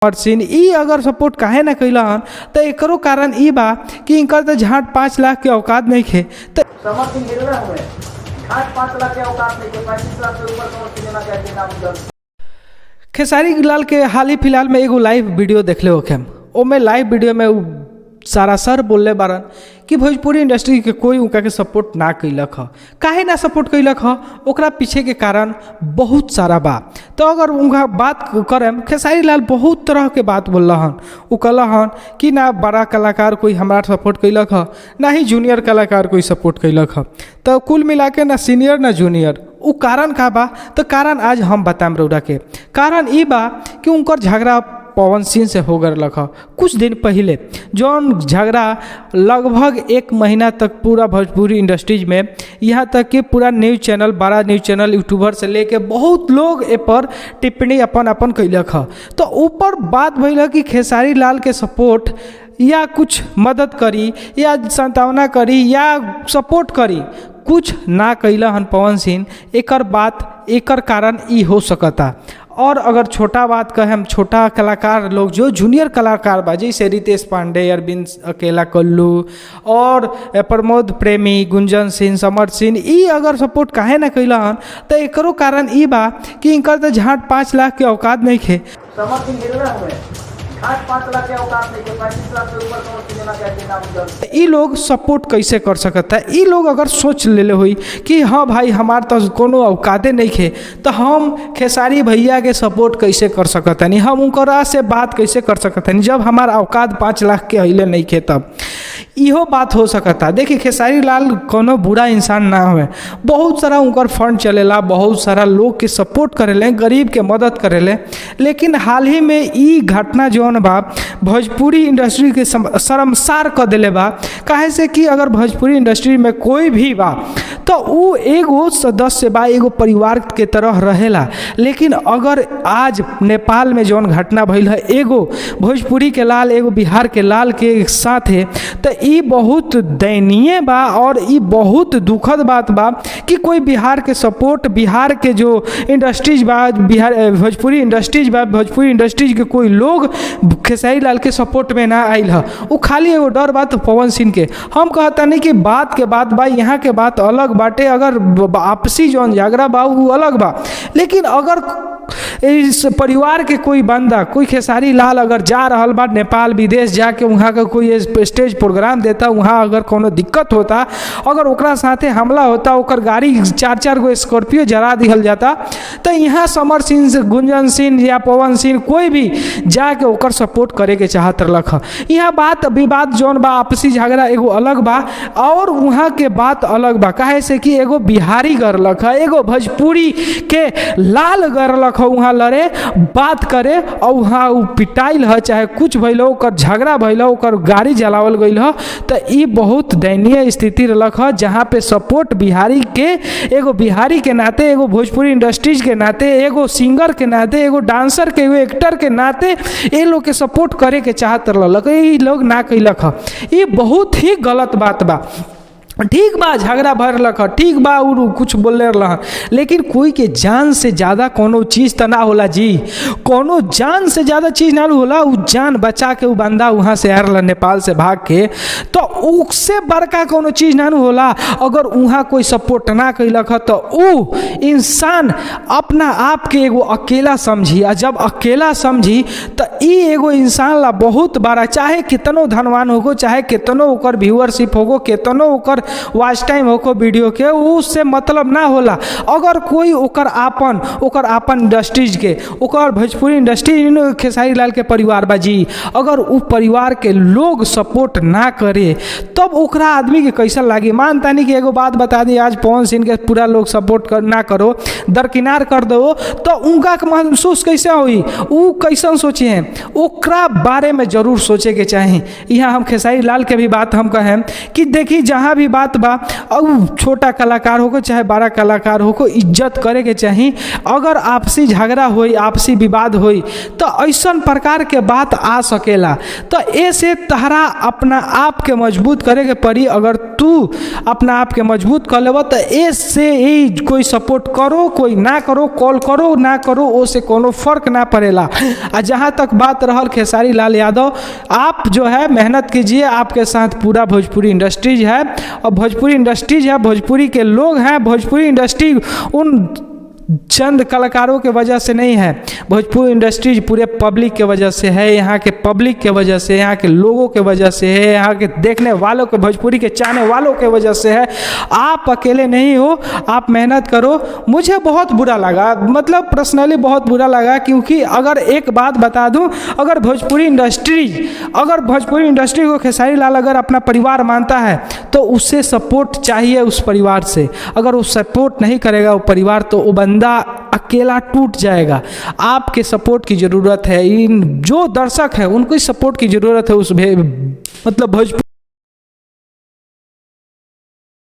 Mersin ई अगर support काहे ना कैला हन तो एकरो कारण ई बा कि इनकर तो झाट 5 लाख के औकात नहीं खे। तो समर सिंह गिर रहे हुए घाट 5 लाख के औकात नहीं थे, 35 लाख से ऊपर समर सिंह के नाम दर्ज। खेसारी लाल के हाल ही फिलहाल में एगो लाइव वीडियो देखले होखे। ओमे लाइव वीडियो में सारा सर बोलले बारन कि भोजपुरी इंडस्ट्री के कोई उनका के सपोर्ट ना कैलक ह। काहे ना सपोर्ट कैलक ह ओकरा पीछे के कारण बहुत सारा बा। तो अगर उनका बात करें, खेसारी लाल बहुत तरह के बात बोल हन। वो कहला हन कि ना बड़ा कलाकार कोई हमारा सपोर्ट कैलक ह, ना ही जूनियर कलाकार कोई सपोर्ट कैलक ह। तो कुल मिला के ना सीनियर ना जूनियर। वो कारण का बा? तो कारण आज हम बताएं रउरा के। कारण ई बा कि उनकर झगड़ा पवन सिंह से हो गए रखा कुछ दिन पहले, जौन झगड़ा लगभग 1 महीना तक पूरा भोजपुरी इंडस्ट्रीज में, यहाँ तक कि पूरा न्यूज़ चैनल, बड़ा न्यूज़ चैनल, यूट्यूबर से लेके बहुत लोग ए पर टिप्पणी अपन कैलक ह। तो ऊपर बात भइल कि खेसारी लाल के सपोर्ट या कुछ मदद करी या सांत्वना करी या सपोर्ट करी, कुछ ना कैला हन पवन सिंह। एकर कारण ई हो सकता। और अगर छोटा बात कहें, छोटा कलाकार लोग जो जूनियर कलाकार बा, जैसे रितेश पांडे, अरविंद अकेला, कल्लू और प्रमोद प्रेमी, गुंजन सिंह, समर सिंह, ई अगर सपोर्ट काहे ना कैला हन तो एकरो कारण ई बा कि इनकर तो झाट 5 लाख के औकात नहीं खे। समर सिंह गिर रहे हुए घाट 5 लाख के औकात नहीं थे, 35 लाख से ऊपर समर सिंह के नाम दर्ज। ई लोग सपोर्ट कैसे कर सकता है? ई लोग अगर सोच लेले हुई कि हाँ भाई हमार तो कोनो औकाते नहीं खे, तो हम खेसारी भैया के सपोर्ट कैसे कर सकता नहीं, हम उनकरा से बात कैसे कर सकता नहीं जब हमार औकात 5 लाख के अइले नहीं खे। तब इहो बात हो सकता। देखिए खेसारी लाल कोनो बुरा इंसान ना हुए, बहुत सारा उनकर फंड चलेला, बहुत सारा लोग के सपोर्ट करेले, गरीब के मदद करेले। लेकिन हाल ही में ई घटना जौन बा भोजपुरी इंडस्ट्री के शर्मसार कर दिले बा। काहे से कि अगर भोजपुरी इंडस्ट्री में कोई भी बा तो वो एगो सदस्य बा, एगो परिवार के तरह रहेला। लेकिन अगर आज नेपाल में जौन घटना भइल है, एगो भोजपुरी के लाल एगो बिहार के लाल के साथ है, तो ई बहुत दयनीय बा और ई बहुत दुखद बात बा कि कोई बिहार के सपोर्ट, बिहार के जो इंडस्ट्रीज बा, बिहार भोजपुरी इंडस्ट्रीज बा, भोजपुरी इंडस्ट्रीज के कोई लोग खेसारी लाल के सपोर्ट में ना आइल है। वो खाली एगो डर बात पवन सिंह के। हम कहता नहीं कि बात के बात बा, यहाँ के बात अलग बाटे, अगर आपसी जौन झगड़ा बा वो अलग बा। लेकिन अगर इस परिवार के कोई बंदा, कोई खेसारी लाल अगर जा रहा बा नेपाल विदेश, जाके वहाँ का कोई स्टेज प्रोग्राम देता, वहाँ अगर कोनो दिक्कत होता, अगर ओकरा साथे हमला होता, ओकर गाड़ी 4-4 गो स्कॉर्पियो जरा दिहल जाता, तो यहाँ समर सिंह, गुंजन सिंह या पवन सिंह कोई भी जाके ओकर सपोर्ट करे के चाहत रख। यहाँ बात विवाद जौन बा, आपसी झगड़ा एगो अलग बा और वहाँ के बात अलग बा। काहे से कि एगो बिहारी गरलक है, एगो भोजपुरी के लाल गरलक है, वहाँ लड़े बात करे और वहाँ वो पिटाइल है, चाहे कुछ भइल हो, ओकर झगड़ा भइल हो, ओकर गाड़ी जलावल गइल हो। तो ये बहुत दयनीय स्थिति रख है, जहाँ पे सपोर्ट बिहारी के, एगो बिहारी के नाते, एगो भोजपुरी इंडस्ट्रीज के नाते, एगो सिंगर के नाते, एगो डांसर के, एगो एक्टर के नाते ये लोग के सपोर्ट करे के चाहत रहलक, ये लोग ना कैलक ह। ये बहुत ही गलत बात बा। ठीक बा झगड़ा भरलक, ठीक बा उ कुछ बोले रहा, लेकिन कोई के जान से ज़्यादा कोनो चीज़ तो ना होला जी। कोनो जान से ज़्यादा चीज़ ना होला। उ जान बचा के उ बंदा वहाँ से आ रहा नेपाल से भाग के, तो उससे बड़का कोनो चीज़ ना होला। अगर वहाँ कोई सपोर्ट ना कैलक तो उ इंसान अपना आप के एगो अकेला समझी, और जब अकेला समझी तो ई एगो इंसान ला बहुत बड़ा, चाहे कितनो धनवान होगो, चाहे कितनो ओकर व्यूअरशिप होगो, कितनो ओकर वॉच टाइम होको वीडियो के, उससे मतलब ना होला। अगर कोई ओकर आपन इंडस्ट्रीज के, ओकर भोजपुरी इंडस्ट्री खेसारी लाल के परिवार बाजी, अगर उ परिवार के लोग सपोर्ट ना करे तब ओकरा आदमी के कैसा लागी। मानता नहीं कि एगो बात बता दी, आज पवन सिंह के पूरा लोग सपोर्ट ना करो, दरकिनार कर दो, तो उनका महसूस कैसे हुई, उ कैसन सोचे हैं, ओकरा बारे में जरूर सोचे के चाहे। यहाँ हम खेसारी लाल के भी बात हम कहें कि देखी जहाँ भी बात बा, अब छोटा कलाकार हो चाहे बड़ा कलाकार हो, इज्जत करे के चाहिए। अगर आपसी झगड़ा होई, आपसी विवाद होई, तो ऐसा प्रकार के बात आ सकेला। तो ऐसे तहरा अपना आप के मजबूत मजबूत करे के पड़ी। अगर तू अपना आप के मजबूत कर लेब तो इससे ही कोई सपोर्ट करो कोई ना करो, कॉल करो ना करो, उससे कोनो फर्क ना पड़ेला। आ जहाँ तक बात रहल खेसारी लाल यादव, आप जो है मेहनत कीजिए, आपके साथ पूरा भोजपुरी इंडस्ट्रीज है। और भोजपुरी इंडस्ट्रीज है, भोजपुरी के लोग हैं। भोजपुरी इंडस्ट्री उन चंद कलाकारों के वजह से नहीं है, भोजपुरी इंडस्ट्रीज पूरे पब्लिक के वजह से है, यहाँ के पब्लिक के वजह से, यहाँ के लोगों के वजह से है, यहाँ के देखने वालों के, भोजपुरी के चाहने वालों के वजह से है। आप अकेले नहीं हो, आप मेहनत करो। मुझे बहुत बुरा लगा, मतलब पर्सनली बहुत बुरा लगा, क्योंकि अगर एक बात बता दूं, अगर भोजपुरी इंडस्ट्री को खेसारी लाल अगर अपना परिवार मानता है तो उससे सपोर्ट चाहिए उस परिवार से। अगर वो सपोर्ट नहीं करेगा वो परिवार, तो वो बंदा अकेला टूट जाएगा। आपके सपोर्ट की ज़रूरत है, इन जो दर्शक है उनको सपोर्ट की ज़रूरत है उस मतलब भोजपुरी